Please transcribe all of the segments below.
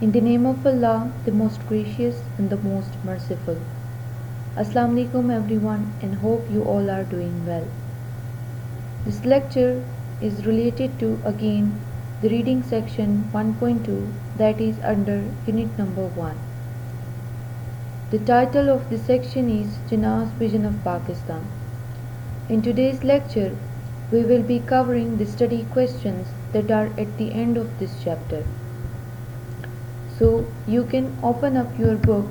In the name of Allah, the most gracious and the most merciful. Assalamu alaikum everyone, and hope you all are doing well. This lecture is related to again the reading section 1.2, that is under unit number 1. The title of this section is Jinnah's Vision of Pakistan. In today's lecture, we will be covering the study questions that are at the end of this chapter. So you can open up your book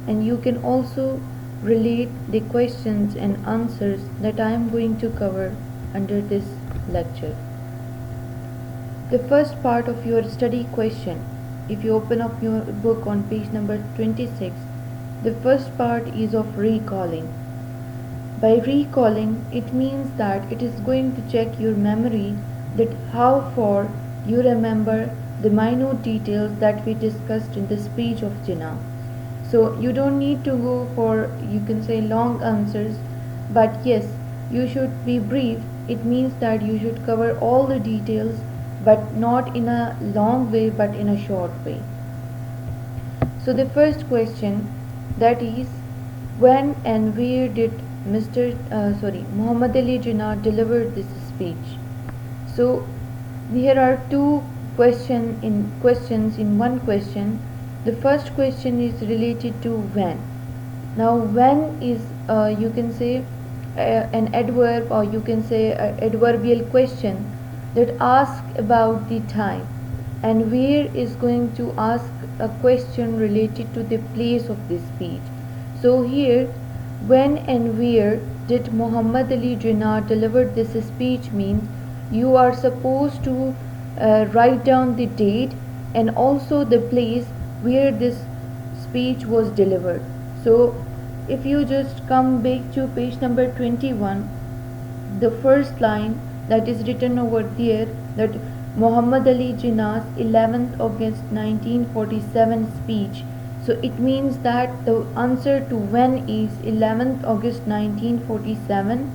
and you can also relate the questions and answers that I am going to cover under this lecture. The first part of your study question, if you open up your book on page number 26, the first part is of recalling. By recalling, it means that it is going to check your memory, that how far you remember the minute details that we discussed in the speech of Jinnah. So you don't need to go for, you can say, long answers, but yes, you should be brief. It means that you should cover all the details, but not in a long way, but in a short way. So the first question, that is, when and where did Muhammad Ali Jinnah delivered this speech? So here are two questions in one question. The first question is related to when. Now when is you can say an adverb, or you can say adverbial question that asks about the time, and where is going to ask a question related to the place of this speech. So here, when and where did Muhammad Ali Jinnah deliver this speech means you are supposed to write down the date and also the place where this speech was delivered. So if you just come back to page number 21, the first line that is written over there, that Muhammad Ali Jinnah's 11th August 1947 speech. So it means that the answer to when is 11th August 1947,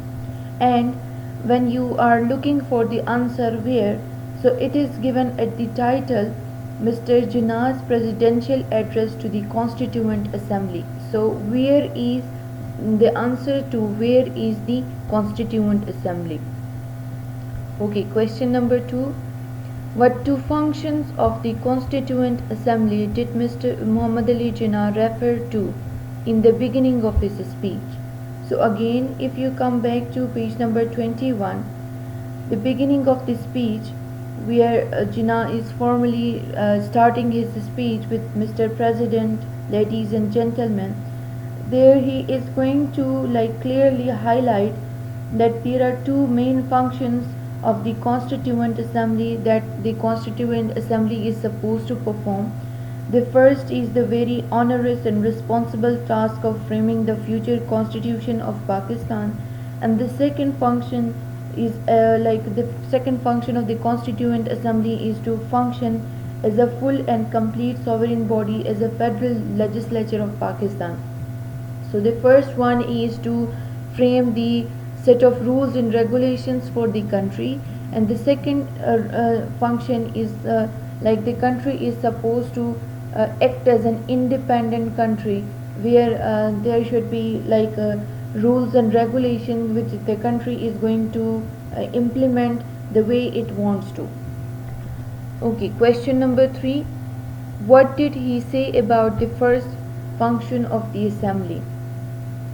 and when you are looking for the answer where, so it is given at the title Mr. Jinnah's Presidential Address to the Constituent Assembly. So where is the answer to where is the Constituent Assembly? Okay, question number 2. What two functions of the Constituent Assembly did Mr. Muhammad Ali Jinnah refer to in the beginning of his speech? So again, if you come back to page number 21, the beginning of the speech, where Jinnah is formally starting his speech with Mr. President, ladies and gentlemen, there he is going to clearly highlight that there are two main functions of the Constituent Assembly that the Constituent Assembly is supposed to perform. The first is the very onerous and responsible task of framing the future constitution of Pakistan, and the second function is the second function of the Constituent Assembly is to function as a full and complete sovereign body as a federal legislature of Pakistan. So the first one is to frame the set of rules and regulations for the country, and the second function is the country is supposed to act as an independent country, where there should be rules and regulations which the country is going to implement the way it wants to. Okay, question number 3. What did he say about the first function of the assembly?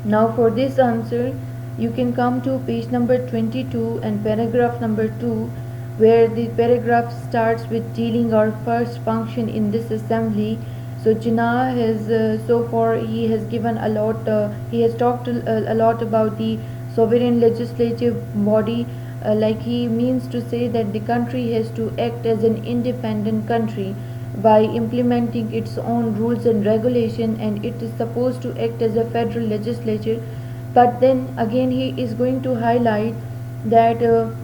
Now for this answer, you can come to page number 22 and paragraph number 2, where the paragraph starts with dealing our first function in this assembly. So Jinnah has so far he has given a lot, he has talked a lot about the sovereign legislative body, he means to say that the country has to act as an independent country by implementing its own rules and regulation, and it is supposed to act as a federal legislature. But then again he is going to highlight that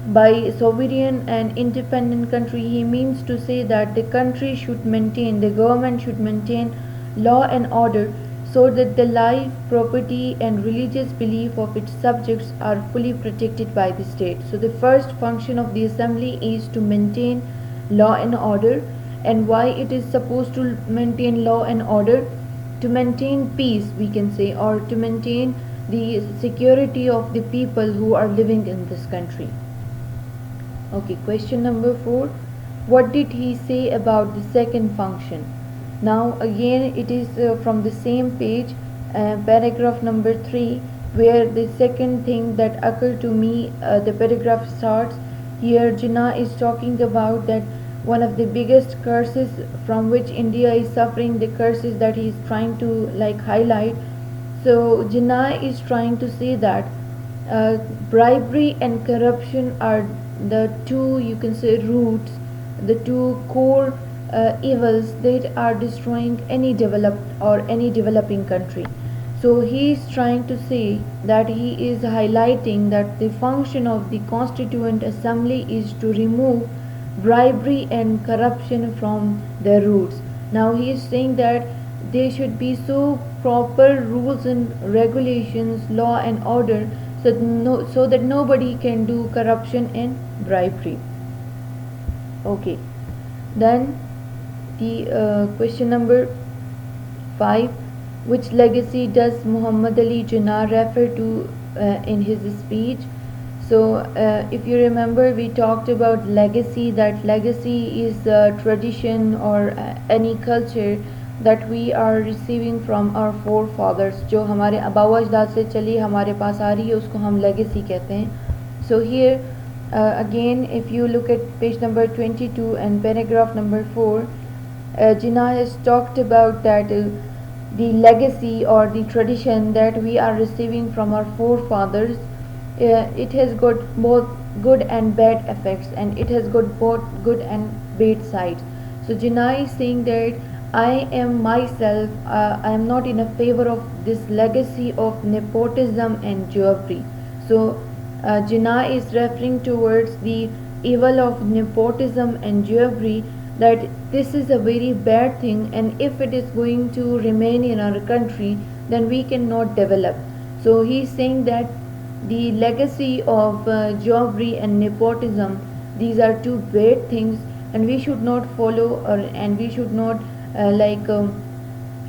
by sovereign and independent country, he means to say that the country should maintain, the government should maintain law and order, so that the life, property and religious belief of its subjects are fully protected by the state. So the first function of the assembly is to maintain law and order, and why it is supposed to maintain law and order, to maintain peace, we can say, or to maintain the security of the people who are living in this country. Okay, question number 4. What did he say about the second function? Now again it is from the same page, paragraph number 3, where the second thing that occurred to me, the paragraph starts here. Jinnah is talking about that one of the biggest curses from which India is suffering, the curses that he is trying to highlight. So Jinnah is trying to say that uh, bribery and corruption are the two, you can say, roots, the two core evils that are destroying any developed or any developing country. So he is trying to say that he is highlighting that the function of the Constituent Assembly is to remove bribery and corruption from their roots. Now he is saying that there should be so proper rules and regulations, law and order, so that nobody can do corruption and bribery. Okay, then the question number 5. Which legacy does Muhammad Ali Jinnah refer to in his speech? So if you remember, we talked about legacy, that legacy is a tradition or any culture that we are receiving from our forefathers, जो हमारे आबाओ अजदाद से चली हमारे पास आ रही है, उसको हम legacy कहते हैं. So here again, if you look at page number 22 and paragraph number 4, Jinnah has talked about that the legacy or the tradition that we are receiving from our forefathers, it has got both good and bad effects, and it has got both good and bad sides. So Jinnah is saying that I am myself, I am not in a favor of this legacy of nepotism and jewelry. So Jinnah is referring towards the evil of nepotism and jewelry, that this is a very bad thing, and if it is going to remain in our country, then we cannot develop. So he is saying that the legacy of jewelry and nepotism, these are two bad things, and we should not follow, and we should not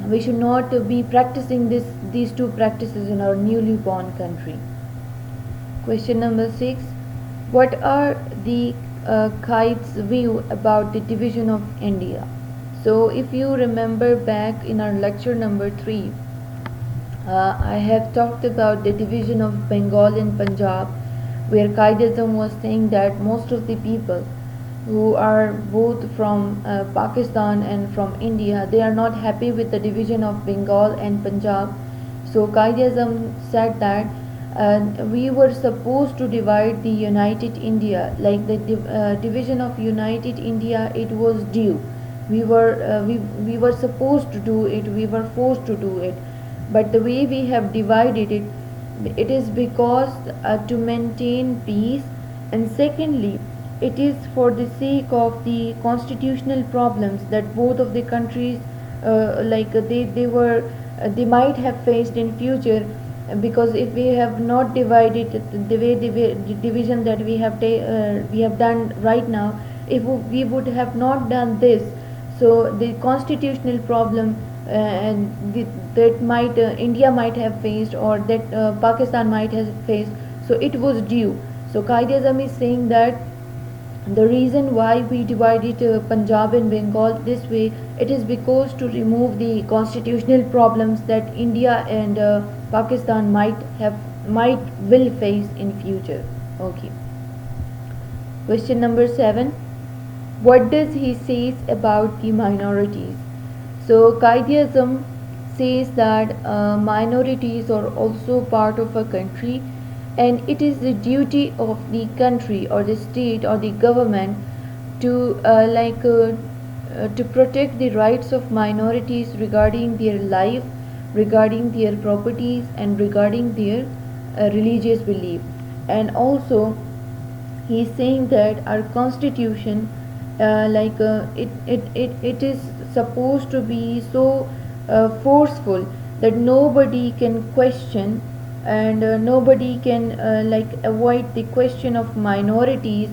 we should not be practicing these two practices in our newly born country. Question number 6. What are the Qaid's view about the division of India? So if you remember back in our lecture number 3, I have talked about the division of Bengal and Punjab, where Qaidism was saying that most of the people who are both from Pakistan and from India, they are not happy with the division of Bengal and Punjab. So Qaidism said that we were supposed to divide the United India, like the division of United India, it was due. We were supposed to do it, we were forced to do it, but the way we have divided it, it is because to maintain peace, and secondly, it is for the sake of the constitutional problems that both of the countries they might have faced in future. Because if we have not divided the way the division that we have done right now, if we would have not done this, so the constitutional problem that might India might have faced, or that Pakistan might have faced, so it was due. So Qaidism is saying that the reason why we divided Punjab and Bengal this way, it is because to remove the constitutional problems that India and Pakistan might will face in future. Okay. Question number 7. What does he says about the minorities? So Qaidism says that minorities are also part of a country, and it is the duty of the country or the state or the government to to protect the rights of minorities regarding their life, regarding their properties, and regarding their religious belief. And also he is saying that our constitution it is supposed to be so forceful that nobody can question, and nobody can avoid the question of minorities,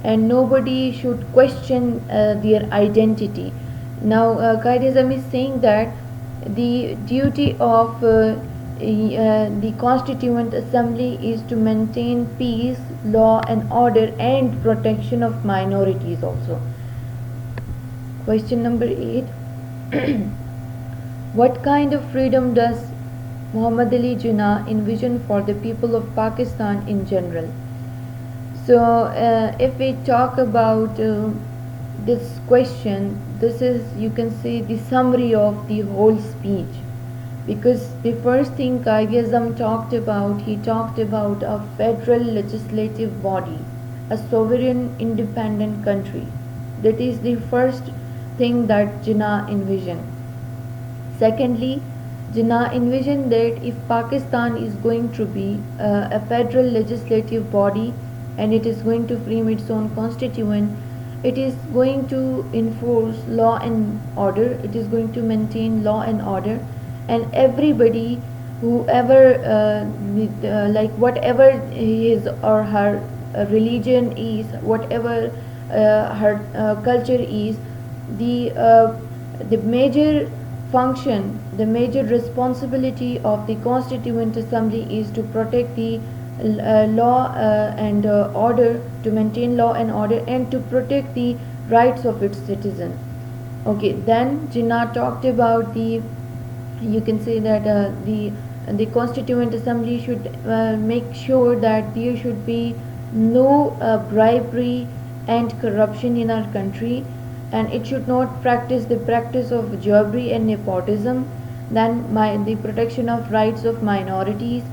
and nobody should question their identity. Now, Quaid is saying that the duty of the Constituent Assembly is to maintain peace, law and order and protection of minorities also. Question number 8. What kind of freedom does Muhammad Ali Jinnah envision for the people of Pakistan in general? So, if we talk about this question, this is, you can say, the summary of the whole speech, because the first thing Quaid talked about, he talked about a federal legislative body, a sovereign independent country. That is the first thing that Jinnah envisioned. Secondly, Jinnah envisioned that if Pakistan is going to be a federal legislative body and it is going to frame its own constituent, it is going to enforce law and order, it is going to maintain law and order, and everybody, whoever like whatever his or her religion is, whatever her culture is, the major function, the major responsibility of the Constituent Assembly is to protect the law and order, to maintain law and order and to protect the rights of its citizens. Okay, then Jinnah talked about the, you can say that the Constituent Assembly should make sure that there should be no bribery and corruption in our country, and it should not practice the practice of jobbery and nepotism. Then the protection of rights of minorities,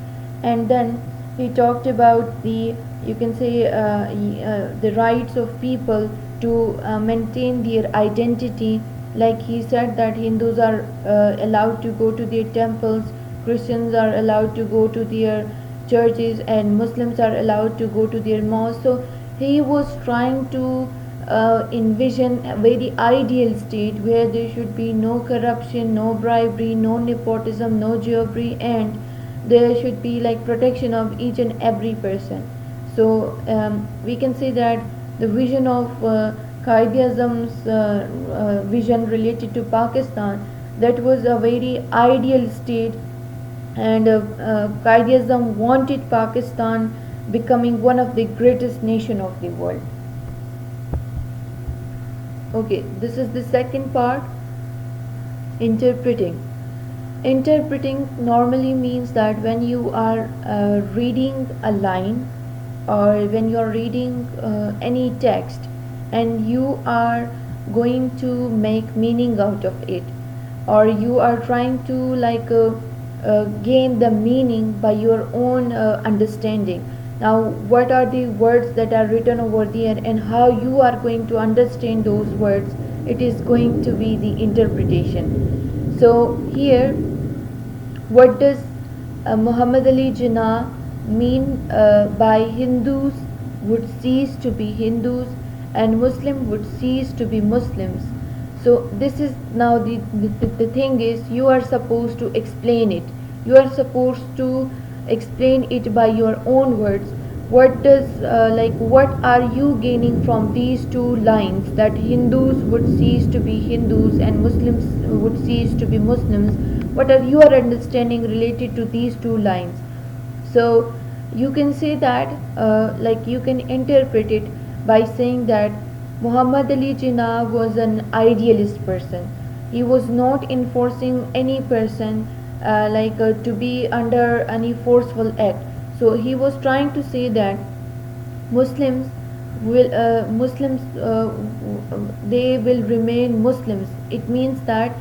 and then he talked about the, you can say, the rights of people to maintain their identity. Like he said that Hindus are allowed to go to their temples, Christians are allowed to go to their churches, and Muslims are allowed to go to their mosques. So he was trying to envision a very ideal state where there should be no corruption, no bribery, no nepotism, no jobbery, and there should be like protection of each and every person. So we can say that the vision of Quaid-e-Azam's vision related to Pakistan, that was a very ideal state, and Quaid-e-Azam wanted Pakistan becoming one of the greatest nation of the world. Okay, this is the second part, interpreting. Interpreting normally means that when you are reading a line, or when you are reading any text and you are going to make meaning out of it, or you are trying to like gain the meaning by your own understanding. Now, what are the words that are written over there and how you are going to understand those words, it is going to be the interpretation. So here, what does Muhammad Ali Jinnah mean by Hindus would cease to be Hindus and Muslim would cease to be Muslims? So this is now the thing is, you are supposed to explain it. You are supposed to explain it by your own words. What does what are you gaining from these two lines, that Hindus would cease to be Hindus and Muslims would cease to be Muslims? What are your understanding related to these two lines? So you can say that you can interpret it by saying that Muhammad Ali Jinnah was an idealist person. He was not enforcing any person to be under any forceful act. So he was trying to say that Muslims they will remain Muslims. It means that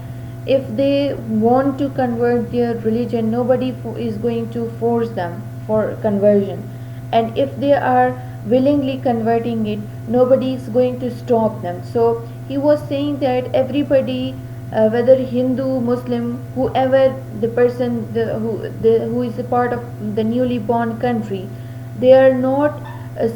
if they want to convert their religion, nobody is going to force them for conversion, and if they are willingly converting it, nobody is going to stop them. So he was saying that everybody, whether Hindu, Muslim, whoever the person who is a part of the newly born country, they are not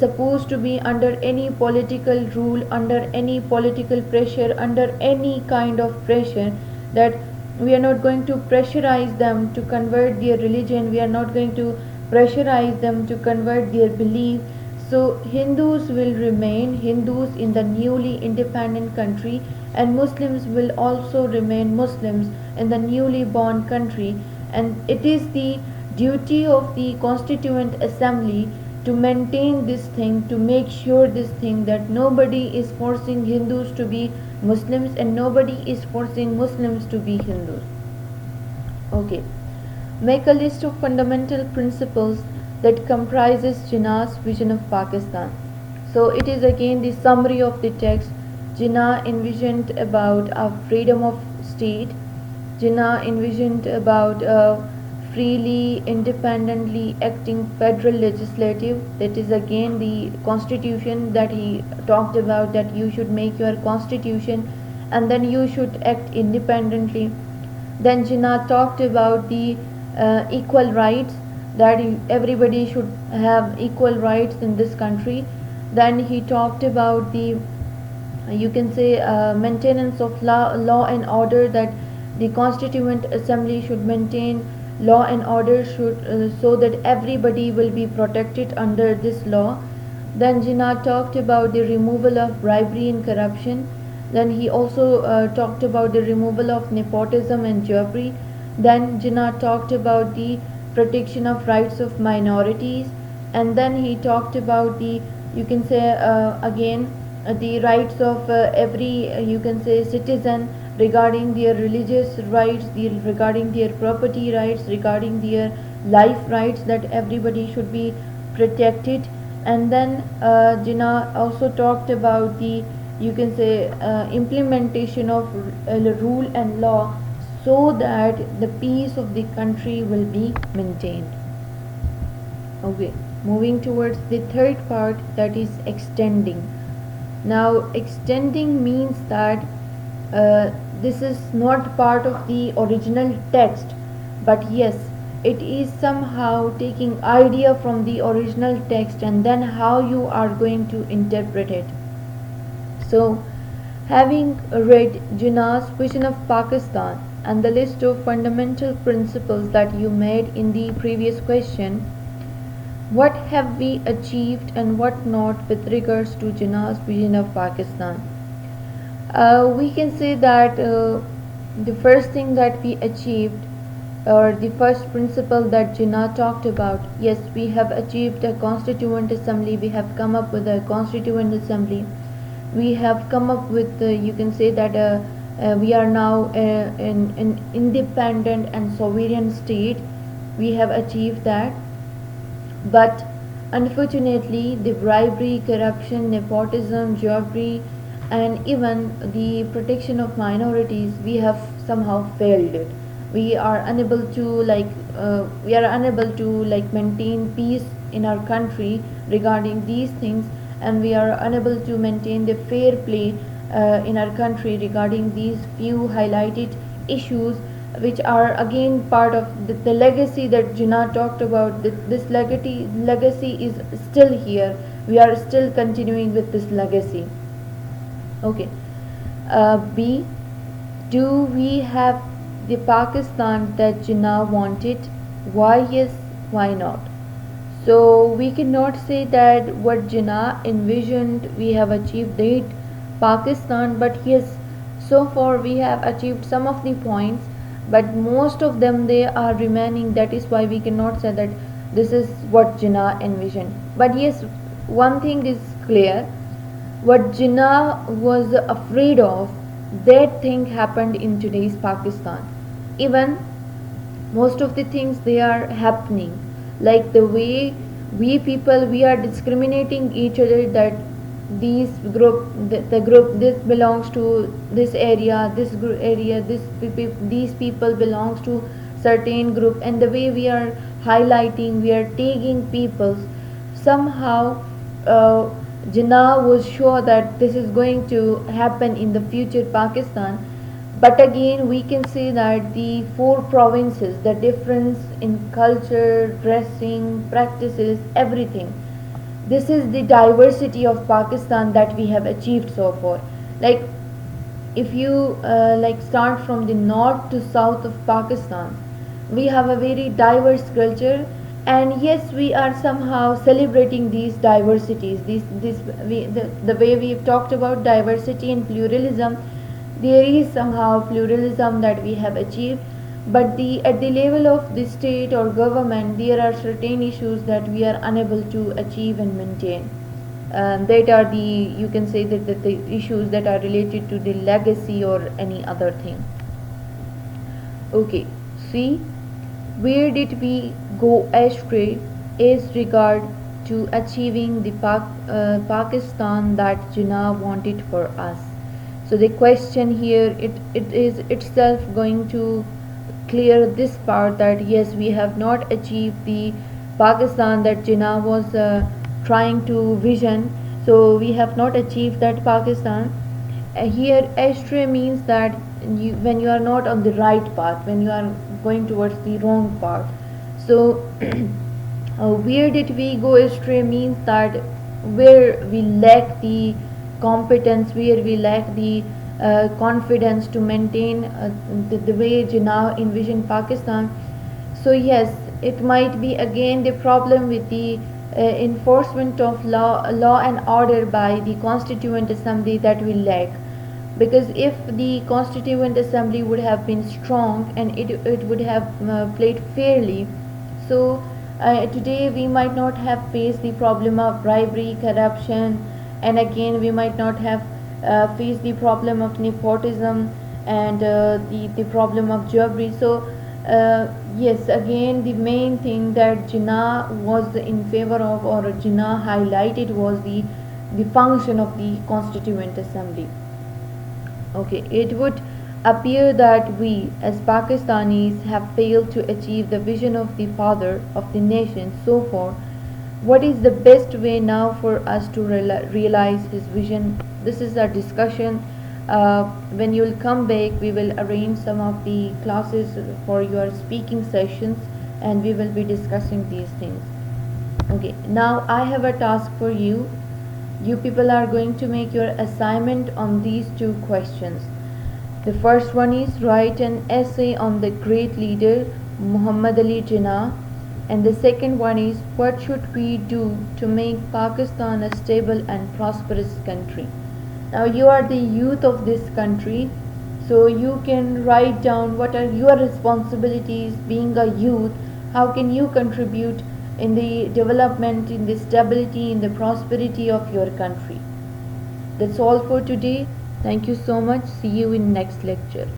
supposed to be under any political rule, under any political pressure, under any kind of pressure, that we are not going to pressurize them to convert their religion, we are not going to pressurize them to convert their belief. So Hindus will remain Hindus in the newly independent country, and Muslims will also remain Muslims in the newly born country. And it is the duty of the Constituent Assembly to maintain this thing, to make sure this thing, that nobody is forcing Hindus to be Muslims and nobody is forcing Muslims to be Hindus. Okay. Make a list of fundamental principles that comprises Jinnah's vision of Pakistan. So it is again the summary of the text. Jinnah envisioned about a freedom of state. Jinnah envisioned about a freely, independently acting federal legislative. That is again the constitution that he talked about, that you should make your constitution and then you should act independently. Then Jinnah talked about the equal rights, that everybody should have equal rights in this country. Then he talked about the, you can say, maintenance of law and order, that the Constituent Assembly should maintain law and order, so that everybody will be protected under this law. Then Jinnah talked about the removal of bribery and corruption. Then he also talked about the removal of nepotism and jobbery. Then Jinnah talked about the protection of rights of minorities, and then he talked about the, you can say, again the rights of every, you can say, citizen, regarding their religious rights, regarding their property rights, regarding their life rights, that everybody should be protected. And then Jinnah also talked about the, you can say, implementation of rule and law, so that the peace of the country will be maintained. Okay, moving towards the third part, that is extending. Now extending means that this is not part of the original text, but yes, it is somehow taking idea from the original text and then how you are going to interpret it. So having read Jinnah's vision of Pakistan and the list of fundamental principles that you made in the previous question, what have we achieved and what not with regards to Jinnah's vision of Pakistan? We can say that the first thing that we achieved, or the first principle that Jinnah talked about, yes, we have achieved a Constituent Assembly, we have come up with a Constituent Assembly, we have come up with, you can say that we are now an independent and sovereign state. We have achieved that, but unfortunately the bribery, corruption, nepotism, jobbery, and even the protection of minorities, we have somehow failed it. We are unable to maintain peace in our country regarding these things, and we are unable to maintain the fair play in our country regarding these few highlighted issues, which are again part of the legacy that Jinnah talked about. This legacy is still here. We are still continuing with this legacy. Okay. B. Do we have the Pakistan that Jinnah wanted? Why yes, why not? So we cannot say that what Jinnah envisioned we have achieved it Pakistan, but yes, so far we have achieved some of the points, but most of them they are remaining. That is why we cannot say that this is what Jinnah envisioned. But yes, one thing is clear, what Jinnah was afraid of, that thing happened in today's Pakistan. Even most of the things they are happening, like the way we people, we are discriminating each other, that these group, the group, this belongs to this area, this group area, these people belongs to certain group, and the way we are highlighting, we are tagging people, somehow Jinnah was sure that this is going to happen in the future Pakistan. But again, we can say that the four provinces, the difference in culture, dressing, practices, everything, this is the diversity of Pakistan that we have achieved so far. Like if you start from the north to south of Pakistan, we have a very diverse culture, And yes, we are somehow celebrating these diversities, the way we've talked about diversity and pluralism. There is somehow pluralism that we have achieved, but at the level of the state or government, there are certain issues that we are unable to achieve and maintain. That are the, you can say that the issues that are related to the legacy or any other thing. Okay, see, where did we go astray as regard to achieving the Pakistan that Jinnah wanted for us? So the question here, it is itself going to clear this part, that yes, we have not achieved the Pakistan that Jinnah was trying to vision. So we have not achieved that Pakistan. Here astray means that when you are not on the right path, when you are going towards the wrong path. So where did we go astray means that where we lack the competence, where we lack the confidence to maintain the way Jinnah envisioned Pakistan. So yes, it might be again the problem with the enforcement of law and order by the Constituent Assembly that we lack. Because if the Constituent Assembly would have been strong and it would have played fairly, so today we might not have faced the problem of bribery, corruption, and again we might not have faced the problem of nepotism and the problem of jewelry. So yes, again the main thing that Jinnah was in favor of, or Jinnah highlighted, was the function of the Constituent Assembly. Okay, it would appear that we as Pakistanis have failed to achieve the vision of the father of the nation so far. What is the best way now for us to realize his vision? This is our discussion. When you will come back, we will arrange some of the classes for your speaking sessions, and we will be discussing these things. Okay, now I have a task for you. You people are going to make your assignment on these two questions. The first one is write an essay on the great leader Muhammad Ali Jinnah, and the second one is what should we do to make Pakistan a stable and prosperous country. Now you are the youth of this country, so you can write down what are your responsibilities being a youth. How can you contribute in the development, in the stability, in the prosperity of your country? That's all for today. Thank you so much. See you in next lecture.